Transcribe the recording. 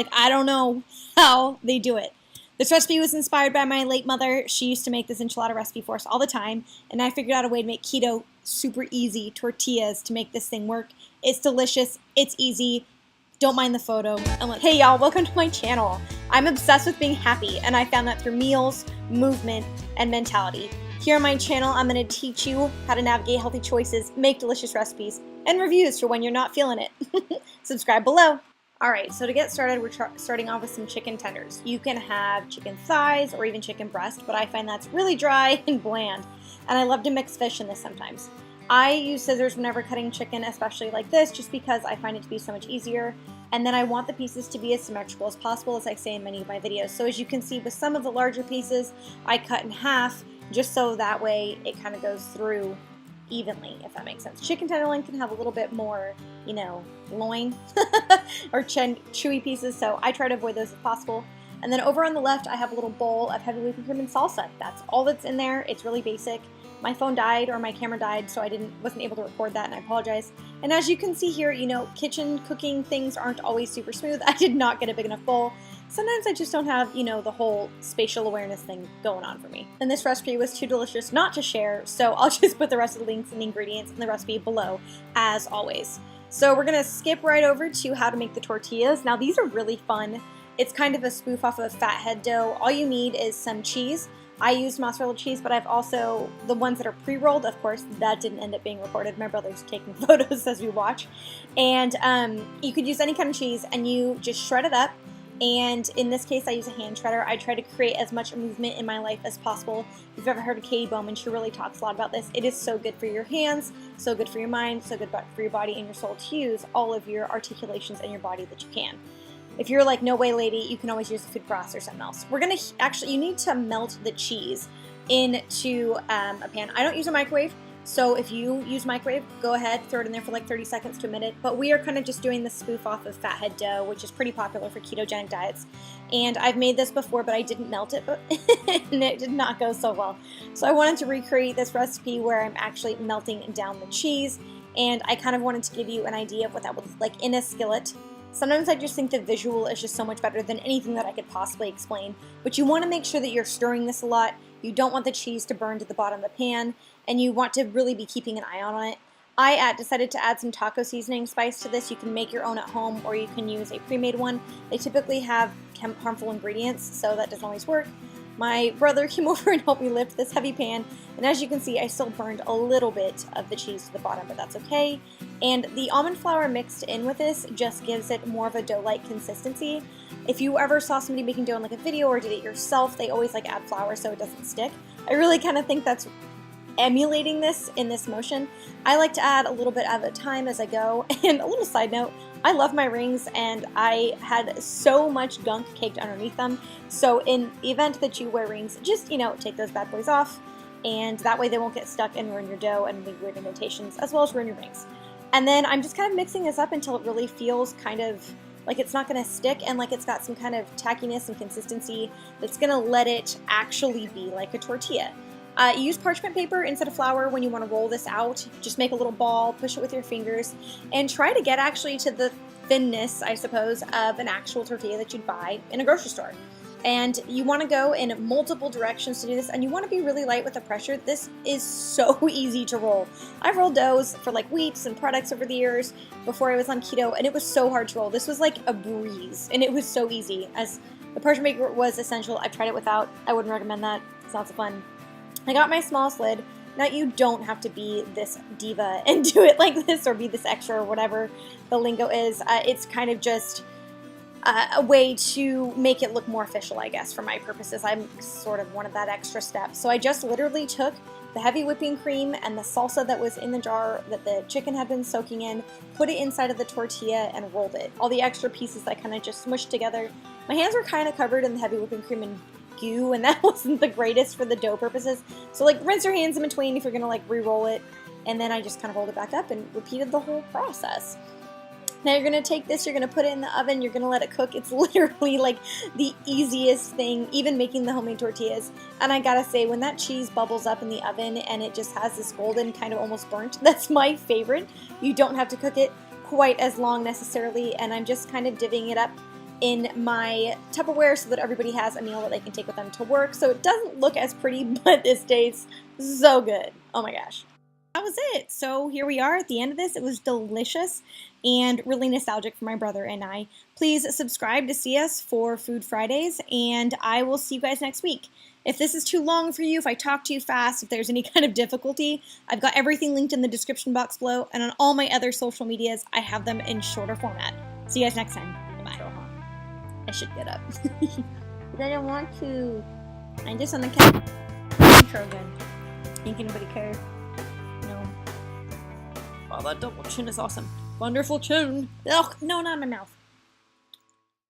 Like, I don't know how they do it. This recipe was inspired by my late mother. She used to make this enchilada recipe for us all the time, and I figured out a way to make keto super easy tortillas to make this thing work. It's delicious. It's easy. Don't mind the photo. Hey y'all, welcome to my channel. I'm obsessed with being happy, and I found that through meals, movement, and mentality. Here on my channel, I'm going to teach you how to navigate healthy choices, make delicious recipes, and reviews for when you're not feeling it. Subscribe below. Alright, so to get started, we're starting off with some chicken tenders. You can have chicken thighs or even chicken breast, but I find that's really dry and bland, and I love to mix fish in this sometimes. I use scissors whenever cutting chicken, especially like this, just because I find it to be so much easier, and then I want the pieces to be as symmetrical as possible, as I say in many of my videos. So as you can see, with some of the larger pieces, I cut in half, just so that way it kind of goes through evenly, if that makes sense. Chicken tenderloin can have a little bit more, you know, loin or chewy pieces, so I try to avoid those if possible. And then over on the left, I have a little bowl of heavy whipping cream and salsa. That's all that's in there. It's really basic. My phone died, or my camera died, so I wasn't able to record that, and I apologize. And as you can see here, you know, kitchen cooking things aren't always super smooth. I did not get a big enough bowl. Sometimes I just don't have, you know, the whole spatial awareness thing going on for me. And this recipe was too delicious not to share, so I'll just put the rest of the links and the ingredients in the recipe below, as always. So we're gonna skip right over to how to make the tortillas. Now these are really fun. It's kind of a spoof off of fathead dough. All you need is some cheese. I used mozzarella cheese, but I've also, the ones that are pre-rolled, of course, that didn't end up being recorded. My brother's taking photos as we watch. And you could use any kind of cheese, and you just shred it up. And in this case, I use a hand shredder. I try to create as much movement in my life as possible. If you've ever heard of Katie Bowman, she really talks a lot about this. It is so good for your hands, so good for your mind, so good for your body and your soul to use all of your articulations in your body that you can. If you're like, no way lady, you can always use a food processor or something else. We're gonna actually, you need to melt the cheese into a pan. I don't use a microwave, so if you use microwave, go ahead, throw it in there for like 30 seconds to a minute. But we are kind of just doing the spoof off of fathead dough, which is pretty popular for ketogenic diets. And I've made this before, but I didn't melt it, and it did not go so well. So I wanted to recreate this recipe where I'm actually melting down the cheese, and I kind of wanted to give you an idea of what that would look like in a skillet. Sometimes I just think the visual is just so much better than anything that I could possibly explain. But you want to make sure that you're stirring this a lot. You don't want the cheese to burn to the bottom of the pan, and you want to really be keeping an eye on it. I decided to add some taco seasoning spice to this. You can make your own at home, or you can use a pre-made one. They typically have harmful ingredients, so that doesn't always work. My brother came over and helped me lift this heavy pan, and as you can see, I still burned a little bit of the cheese to the bottom, but that's okay. And the almond flour mixed in with this just gives it more of a dough-like consistency. If you ever saw somebody making dough in like a video or did it yourself, they always like add flour so it doesn't stick. I really kind of think that's emulating this in this motion. I like to add a little bit at a time as I go. And a little side note, I love my rings, and I had so much gunk caked underneath them. So in the event that you wear rings, just, you know, take those bad boys off, and that way they won't get stuck and ruin your dough and leave weird indentations, as well as ruin your rings. And then I'm just kind of mixing this up until it really feels kind of like it's not going to stick, and like it's got some kind of tackiness and consistency that's going to let it actually be like a tortilla. Use parchment paper instead of flour when you want to roll this out. Just make a little ball, push it with your fingers, and try to get actually to the thinness, I suppose, of an actual tortilla that you'd buy in a grocery store. And you want to go in multiple directions to do this, and you want to be really light with the pressure. This is so easy to roll. I've rolled doughs for like wheats and products over the years before I was on keto, and it was so hard to roll. This was like a breeze, and it was so easy. As the parchment paper was essential. I've tried it without. I wouldn't recommend that. It's not so fun. I got my smallest lid. Now, you don't have to be this diva and do it like this, or be this extra, or whatever the lingo is. It's kind of just a way to make it look more official, I guess, for my purposes. I'm sort of one of that extra step. So I just literally took the heavy whipping cream and the salsa that was in the jar that the chicken had been soaking in, put it inside of the tortilla, and rolled it. All the extra pieces I kind of just smushed together. My hands were kind of covered in the heavy whipping cream and goo, and that wasn't the greatest for the dough purposes. So like rinse your hands in between if you're gonna like re-roll it. And then I just kind of rolled it back up and repeated the whole process. Now you're gonna take this, you're gonna put it in the oven, you're gonna let it cook. It's literally like the easiest thing, even making the homemade tortillas. And I gotta say, when that cheese bubbles up in the oven and it just has this golden, kind of almost burnt, that's my favorite. You don't have to cook it quite as long necessarily, and I'm just kind of divvying it up in my Tupperware so that everybody has a meal that they can take with them to work. So it doesn't look as pretty, but this tastes so good. Oh my gosh. That was it. So here we are at the end of this. It was delicious and really nostalgic for my brother and I. Please subscribe to see us for Food Fridays, and I will see you guys next week. If this is too long for you, if I talk too fast, if there's any kind of difficulty, I've got everything linked in the description box below, and on all my other social medias, I have them in shorter format. See you guys next time. Bye. I should get up. I don't want to. I'm just on the couch. Intro again. Think anybody care? No. Wow, that double chin is awesome. Wonderful chin. Ugh, no, not in my mouth.